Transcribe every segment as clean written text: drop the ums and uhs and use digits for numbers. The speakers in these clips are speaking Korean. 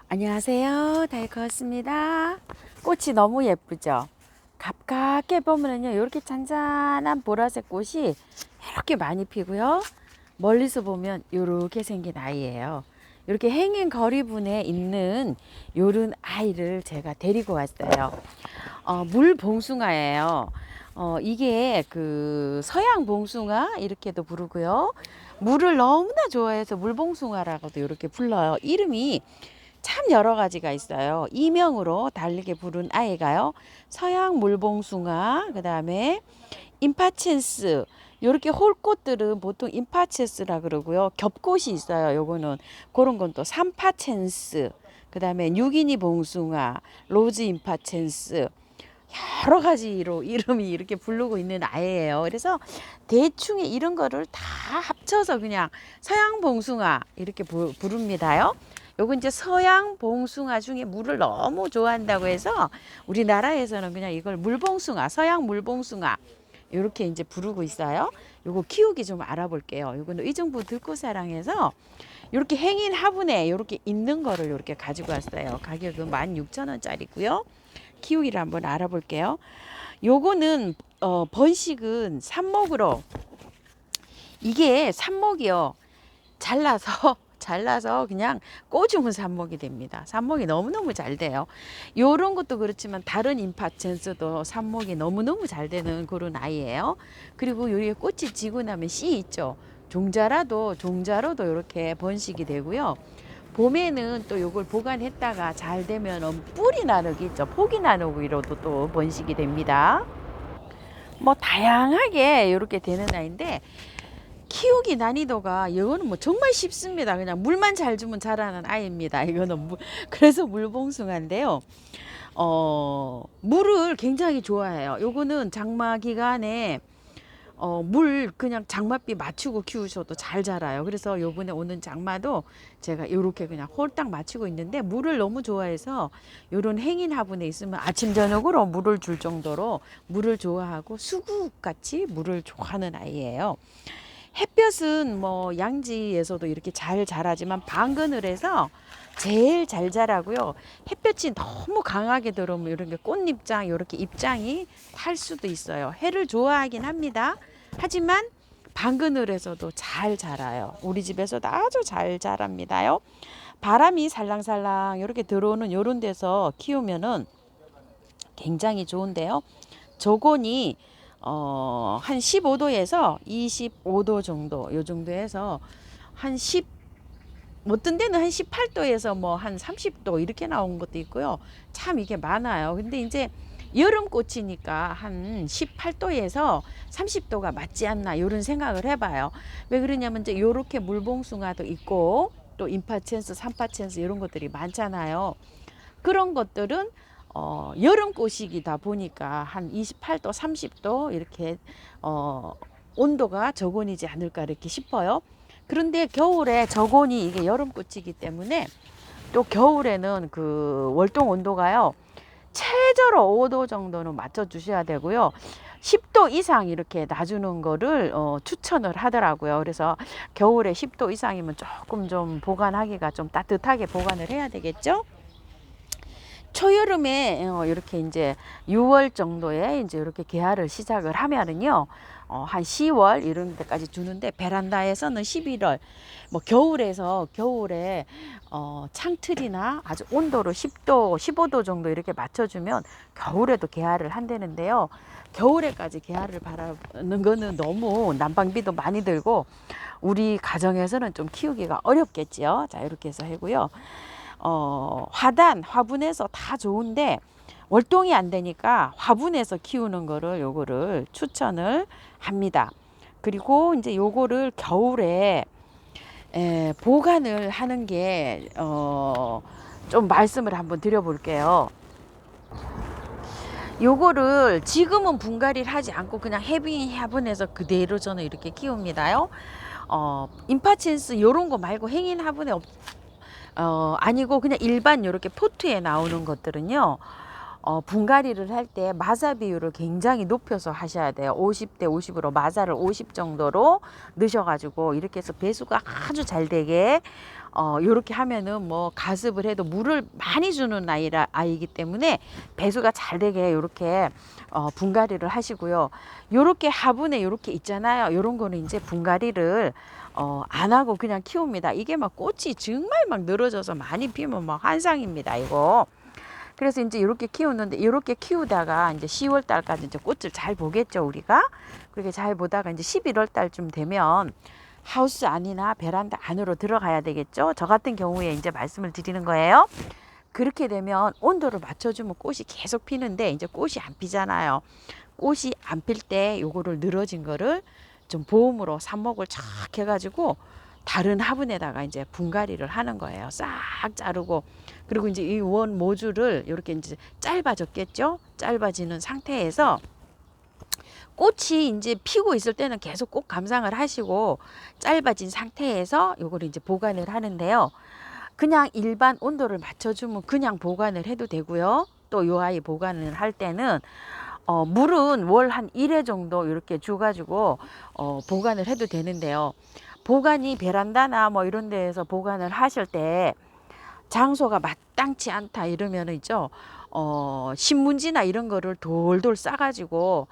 안녕하세요. 다이커였습니다. 꽃이 너무 예쁘죠? 가깝게 보면요, 이렇게 잔잔한 보라색 꽃이 이렇게 많이 피고요. 멀리서 보면 이렇게 생긴 아이예요. 이렇게 행인 거리분에 있는 요런 아이를 제가 데리고 왔어요. 물봉숭아예요. 이게 그 서양 봉숭아 이렇게도 부르고요. 물을 너무나 좋아해서 물봉숭아라고도 이렇게 불러요. 이름이 참 여러 가지가 있어요. 이명으로 다르게 부른 아이가요. 서양 물봉숭아, 그 다음에 임파첸스. 요렇게 홀꽃들은 보통 임파첸스라 그러고요. 겹꽃이 있어요. 요거는 그런 건 또 삼파첸스. 그 다음에 뉴기니 봉숭아, 로즈 임파첸스. 여러 가지로 이름이 이렇게 부르고 있는 아이예요. 그래서 대충 이런 거를 다 합쳐서 그냥 서양 봉숭아 이렇게 부릅니다요. 요거 이제 서양 봉숭아 중에 물을 너무 좋아한다고 해서 우리나라에서는 그냥 이걸 물봉숭아, 서양 물봉숭아 이렇게 이제 부르고 있어요. 요거 키우기 좀 알아볼게요. 요거는 의정부 들꽃사랑에서 이렇게 행인 화분에 이렇게 있는 거를 이렇게 가지고 왔어요. 가격은 16,000원짜리고요. 키우기를 한번 알아볼게요. 요거는 번식은 삽목으로, 이게 삽목이요. 잘라서 그냥 꽂으면 삽목이 됩니다. 삽목이 너무너무 잘 돼요. 요런 것도 그렇지만 다른 임파첸스도 삽목이 너무너무 잘 되는 그런 아이예요. 그리고 요게 꽃이 지고 나면 씨 있죠. 종자로도 이렇게 번식이 되고요. 봄에는 또 요걸 보관했다가 잘 되면 뿌리 나누기 있죠. 포기 나누기로도 또 번식이 됩니다. 뭐 다양하게 이렇게 되는 아이인데 키우기 난이도가 이거는 뭐 정말 쉽습니다. 그냥 물만 잘 주면 자라는 아이입니다. 이거는 그래서 물봉숭아인데요. 물을 굉장히 좋아해요. 요거는 장마 기간에 물 그냥 장맛비 맞추고 키우셔도 잘 자라요. 그래서 요번에 오는 장마도 제가 요렇게 그냥 홀딱 맞추고 있는데 물을 너무 좋아해서 요런 행인 화분에 있으면 아침 저녁으로 물을 줄 정도로 물을 좋아하고 수국같이 물을 좋아하는 아이예요. 햇볕은 뭐 양지에서도 이렇게 잘 자라지만 방그늘에서 제일 잘 자라고요. 햇볕이 너무 강하게 들어오면 이런 게 꽃잎장 이렇게 잎장이 탈 수도 있어요. 해를 좋아하긴 합니다. 하지만 방그늘에서도 잘 자라요. 우리 집에서도 아주 잘 자랍니다요. 바람이 살랑살랑 이렇게 들어오는 이런 데서 키우면은 굉장히 좋은데요. 저곤이 한 15도에서 25도 정도 요 정도에서 한 10, 어떤 데는 한 18도에서 뭐 한 30도 이렇게 나온 것도 있고요. 참 이게 많아요. 근데 이제 여름 꽃이니까 한 18도에서 30도가 맞지 않나 이런 생각을 해봐요. 왜 그러냐면 이제 요렇게 물봉숭아도 있고 또 임파첸스, 삼파첸스 이런 것들이 많잖아요. 그런 것들은 여름 꽃이다 보니까 한 28도, 30도 이렇게 온도가 저온이지 않을까 이렇게 싶어요. 그런데 겨울에 저온이 이게 여름 꽃이기 때문에 또 겨울에는 그 월동 온도가요. 최저로 5도 정도는 맞춰 주셔야 되고요. 10도 이상 이렇게 놔주는 거를 추천을 하더라고요. 그래서 겨울에 10도 이상이면 조금 좀 보관하기가 좀 따뜻하게 보관을 해야 되겠죠. 초여름에 이렇게 이제 6월 정도에 이제 이렇게 개화를 시작을 하면은요, 한 10월 이런 데까지 주는데 베란다에서는 11월, 뭐 겨울에 창틀이나 아주 온도를 10도, 15도 정도 이렇게 맞춰주면 겨울에도 개화를 한다는데요. 겨울에까지 개화를 바라는 거는 너무 난방비도 많이 들고 우리 가정에서는 좀 키우기가 어렵겠지요. 자, 이렇게 해서 하고요. 화분에서 다 좋은데 월동이 안 되니까 화분에서 키우는 거를 요거를 추천을 합니다. 그리고 이제 요거를 겨울에 보관을 하는 게 좀 말씀을 한번 드려볼게요. 요거를 지금은 분갈이를 하지 않고 그냥 해빙 화분에서 그대로 저는 이렇게 키웁니다요. 임파첸스 요런 거 말고 행인 화분에 아니고 그냥 일반 이렇게 포트에 나오는 것들은요. 분갈이를 할 때 마사 비율을 굉장히 높여서 하셔야 돼요. 50대 50으로 마사를 50 정도로 넣으셔가지고 이렇게 해서 배수가 아주 잘 되게 요렇게 하면은 뭐 가습을 해도 물을 많이 주는 아이기 때문에 배수가 잘 되게 요렇게 분갈이를 하시고요. 요렇게 화분에 요렇게 있잖아요. 요런 거는 이제 분갈이를 안 하고 그냥 키웁니다. 이게 막 꽃이 정말 막 늘어져서 많이 피면 막 환상입니다, 이거. 그래서 이제 이렇게 키우는데, 이렇게 키우다가 이제 10월 달까지 이제 꽃을 잘 보겠죠, 우리가. 그렇게 잘 보다가 이제 11월 달쯤 되면 하우스 안이나 베란다 안으로 들어가야 되겠죠. 저 같은 경우에 이제 말씀을 드리는 거예요. 그렇게 되면 온도를 맞춰주면 꽃이 계속 피는데, 이제 꽃이 안 피잖아요. 꽃이 안 필 때 요거를 늘어진 거를 좀 보험으로 삽목을 쫙 해가지고 다른 화분에다가 이제 분갈이를 하는 거예요. 싹 자르고. 그리고 이제 이 원 모주를 이렇게 이제 짧아졌겠죠? 짧아지는 상태에서 꽃이 이제 피고 있을 때는 계속 꽃 감상을 하시고, 짧아진 상태에서 요거를 이제 보관을 하는데요. 그냥 일반 온도를 맞춰주면 그냥 보관을 해도 되고요. 또 요 아이 보관을 할 때는 물은 월 한 1회 정도 이렇게 줘가지고 보관을 해도 되는데요. 보관이 베란다나 뭐 이런 데에서 보관을 하실 때 장소가 마땅치 않다 이러면 있죠. 신문지나 이런 거를 돌돌 싸가지고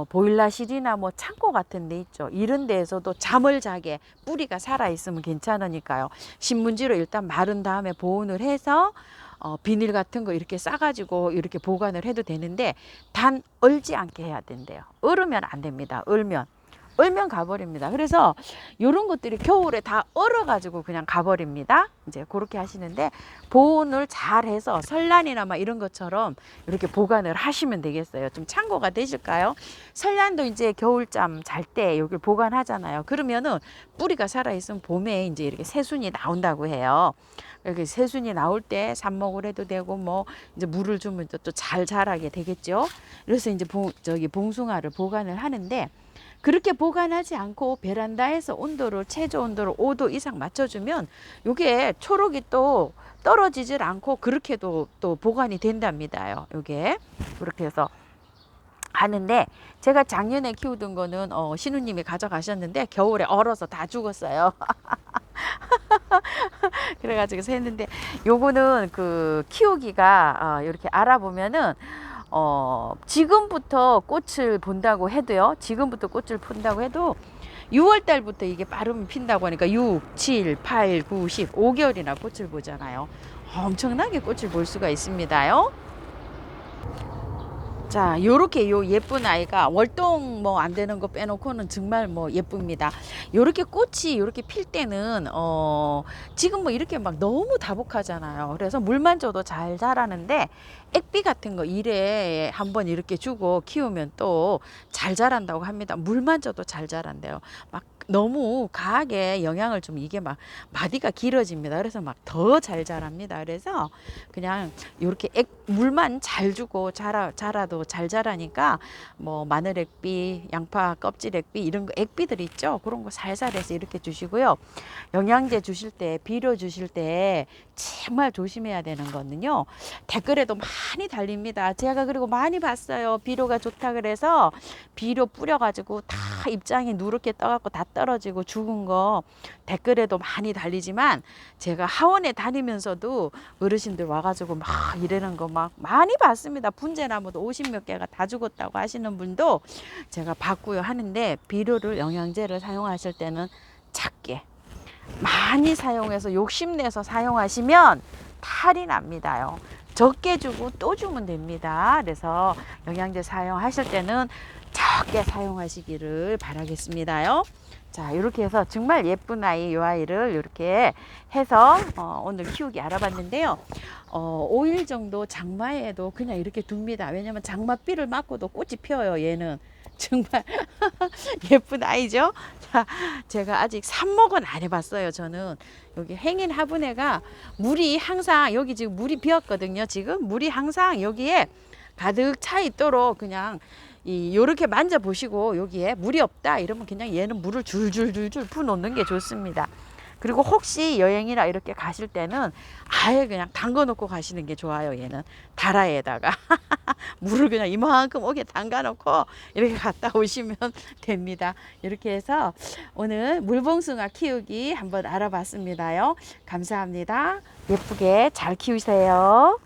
보일러실이나 뭐 창고 같은 데 있죠. 이런 데에서도 잠을 자게 뿌리가 살아 있으면 괜찮으니까요. 신문지로 일단 마른 다음에 보온을 해서 비닐 같은 거 이렇게 싸가지고 이렇게 보관을 해도 되는데, 단 얼지 않게 해야 된대요. 얼으면 안 됩니다. 얼면 가버립니다. 그래서 이런 것들이 겨울에 다 얼어가지고 그냥 가버립니다. 이제 그렇게 하시는데, 보온을 잘 해서 설란이나 막 이런 것처럼 이렇게 보관을 하시면 되겠어요. 좀 참고가 되실까요? 설란도 이제 겨울잠 잘 때 여기 보관하잖아요. 그러면은 뿌리가 살아있으면 봄에 이제 이렇게 새순이 나온다고 해요. 이렇게 새순이 나올 때 삽목을 해도 되고, 뭐 이제 물을 주면 또 잘 자라게 되겠죠. 그래서 이제 봉숭아를 보관을 하는데, 그렇게 보관하지 않고 베란다에서 온도를 최저 온도를 5도 이상 맞춰주면 요게 초록이 또 떨어지질 않고 그렇게도 또 보관이 된답니다요. 요게 그렇게 해서 하는데, 제가 작년에 키우던 거는 신우님이 가져가셨는데 겨울에 얼어서 다 죽었어요. 그래가지고 했는데, 요거는 그 키우기가 이렇게 알아보면은 지금부터 꽃을 본다고 해도요. 지금부터 꽃을 푼다고 해도 6월 달부터 이게 빠르면 핀다고 하니까 6, 7, 8, 9, 10, 5개월이나 꽃을 보잖아요. 엄청나게 꽃을 볼 수가 있습니다요. 자, 요렇게 요 예쁜 아이가 월동 뭐 안 되는 거 빼놓고는 정말 뭐 예쁩니다. 요렇게 꽃이 요렇게 필 때는 지금 뭐 이렇게 막 너무 다복하잖아요. 그래서 물만 줘도 잘 자라는데, 액비 같은 거 1회에 한번 이렇게 주고 키우면 또 잘 자란다고 합니다. 물만 줘도 잘 자란대요. 막 너무 과하게 영양을 좀, 이게 막 마디가 길어집니다. 그래서 막 더 잘 자랍니다. 그래서 그냥 이렇게 물만 잘 주고 자라도 잘 자라니까, 뭐 마늘 액비, 양파 껍질 액비 이런 거 액비들 있죠. 그런 거 살살해서 이렇게 주시고요. 영양제 주실 때, 비료 주실 때 정말 조심해야 되는 거는요. 댓글에도 많이 달립니다. 제가 그리고 많이 봤어요. 비료가 좋다 그래서 비료 뿌려가지고 다 입장이 누렇게 떠갖고 다 떨어지고 죽은 거 댓글에도 많이 달리지만, 제가 하원에 다니면서도 어르신들 와가지고 막 이러는 거 막 많이 봤습니다. 분재나무도 50몇 개가 다 죽었다고 하시는 분도 제가 봤고요. 하는데, 비료를 영양제를 사용하실 때는 작게 많이 사용해서 욕심내서 사용하시면 탈이 납니다요. 적게 주고 또 주면 됩니다. 그래서 영양제 사용하실 때는 적게 사용하시기를 바라겠습니다요. 자, 이렇게 해서 정말 예쁜 아이, 이 아이를 이렇게 해서 오늘 키우기 알아봤는데요. 5일 정도 장마에도 그냥 이렇게 둡니다. 왜냐면 장마비를 맞고도 꽃이 피어요. 얘는 정말 예쁜 아이죠. 자, 제가 아직 삽목은 안 해봤어요. 저는 여기 행인 화분에가 물이 항상, 여기 지금 물이 비었거든요. 지금 물이 항상 여기에 가득 차 있도록 그냥 요렇게 만져보시고, 여기에 물이 없다 이러면 그냥 얘는 물을 줄줄줄줄 푸놓는 게 좋습니다. 그리고 혹시 여행이나 이렇게 가실 때는 아예 그냥 담궈 놓고 가시는 게 좋아요. 얘는 다라에다가 물을 그냥 이만큼 오게 담가 놓고 이렇게 갔다 오시면 됩니다. 이렇게 해서 오늘 물봉숭아 키우기 한번 알아봤습니다요. 감사합니다. 예쁘게 잘 키우세요.